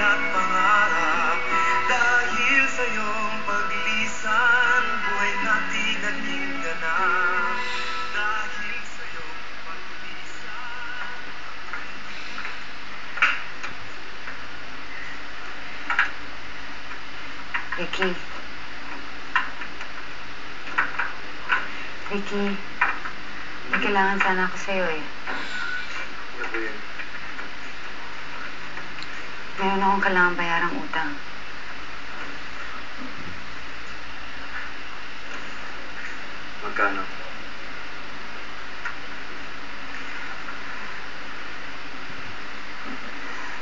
at pangarap. Dahil sa iyong paglisan, buhay natin naging ganap. Dahil sa iyong paglisan. Ricky. Ricky, may kailangan sana ako sa'yo eh. Ano po yun? Meron akong kailangan bayarang utang. Magkano?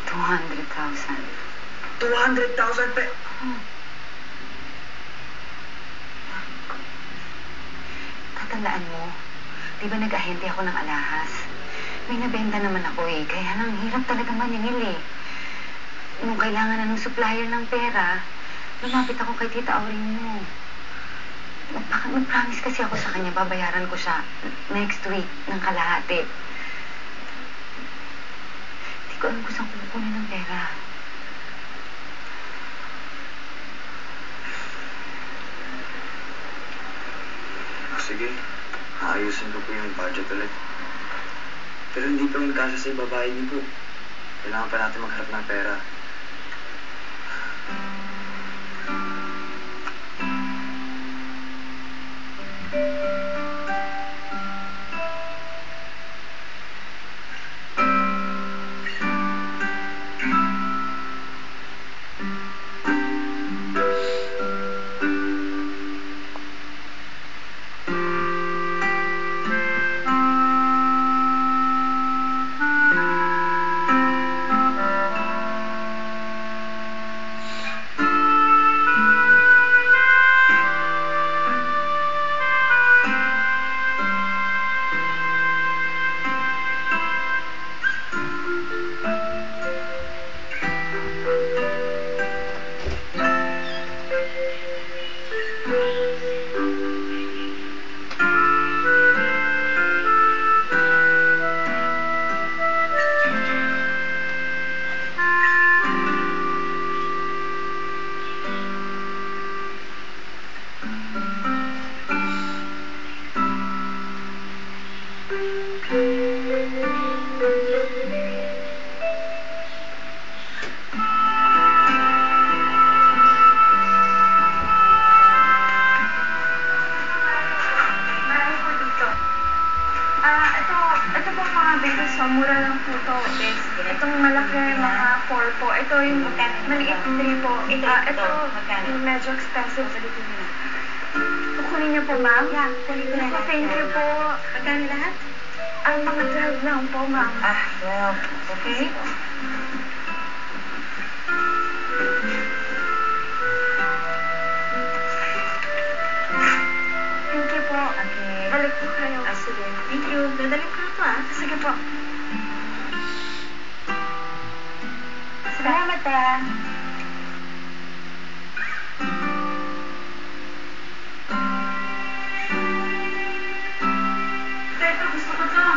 $200,000. 200,000 pe... Tatandaan mo, di ba nag-ahente ako ng alahas? May nabenta naman ako eh, kaya lang hirap talaga maningil eh. Nung kailangan na ng supplier ng pera, lumapit ako kay Tita Aurelio. Nag-promise kasi ako sa kanya, babayaran ko siya next week ng kalahati. Hindi ko alam kung saan kukunin ng pera. Sige, aayusin ko po yung budget ulit. Pero hindi pa magkasya sa babae niyo po. Kailangan pa natin magharap ng pera. Ito po mga baby, so mura lang po ito. Itong malaki, mga 4 po. Ito yung maliit 3 po. Ito, yung medyo expensive. Kukunin niyo po, ma'am? Kukunin ko na lahat. Thank you po. Magkano lahat? Mga 12 lang po, ma'am. 12. Okay. Thank you po. Okay. Balik po kayo. Sige. Thank you. Dadalik ko na po, Sige po. Salamat ah. Teka, gusto ko to.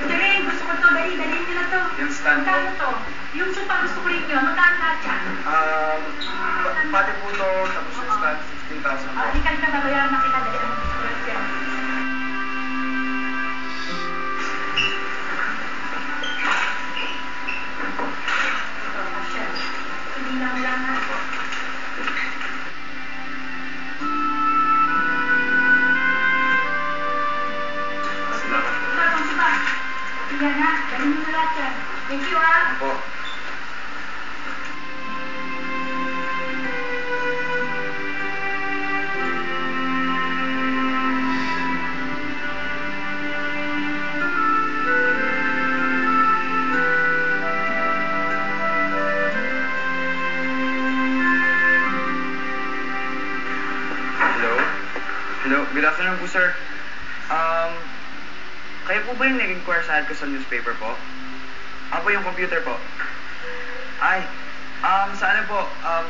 Dali, gusto ko to. Dali niyo na to. Yung stand po? Magkano to? Yung sopa gusto ko rin yun. Magkano lahat yan? Pati po ito, tapos yung stand, 16,000 po. Hindi ka babayaran na kita. Dali, ano gusto ko rin yan. Hindi lang na. Salamat po. Sopa. Sige na. Dali mo na lahat yan. Thank you, Po. Hello, good afternoon po, sir. Kayo po ba yung nag-inquire sa ad ko sa newspaper po? Ako yung computer po. Ay, sa ano po,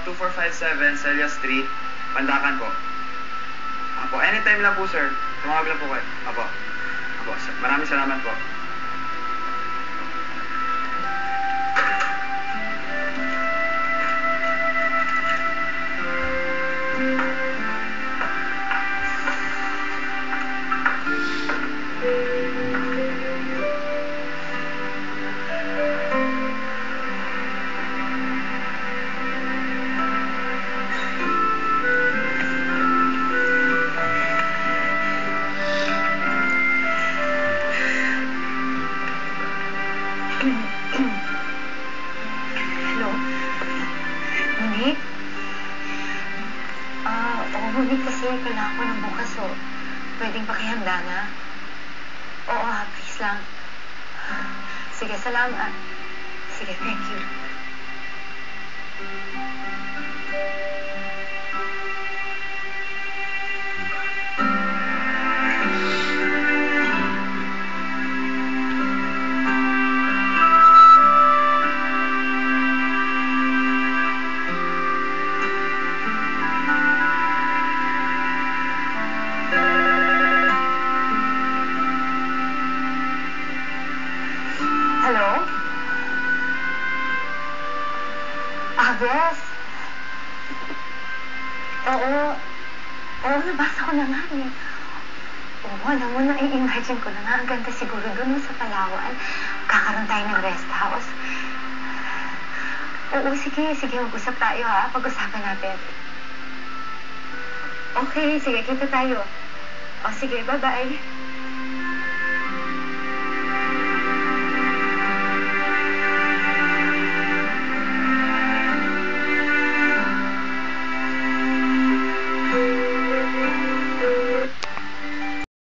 2457 Celia Street, Pandakan po. Apo, anytime lang po, sir. Tumawag lang po kayo. Apo, sir. Maraming salamat po. lang ako ng bukas, oh. Pwedeng pakihanda na? Oo, please lang. Sige, salamat. Sige, thank you. Hello? Bes? Oo, nabasa ko na nga eh. Oo, alam mo, nai-imagine ko na nga. Ang ganda siguro doon sa Palawan. Kakaroon tayo ng rest house. Oo, sige, mag-usap tayo ha. Pag-usapan natin. Okay, sige, kita tayo. O, sige, bye-bye.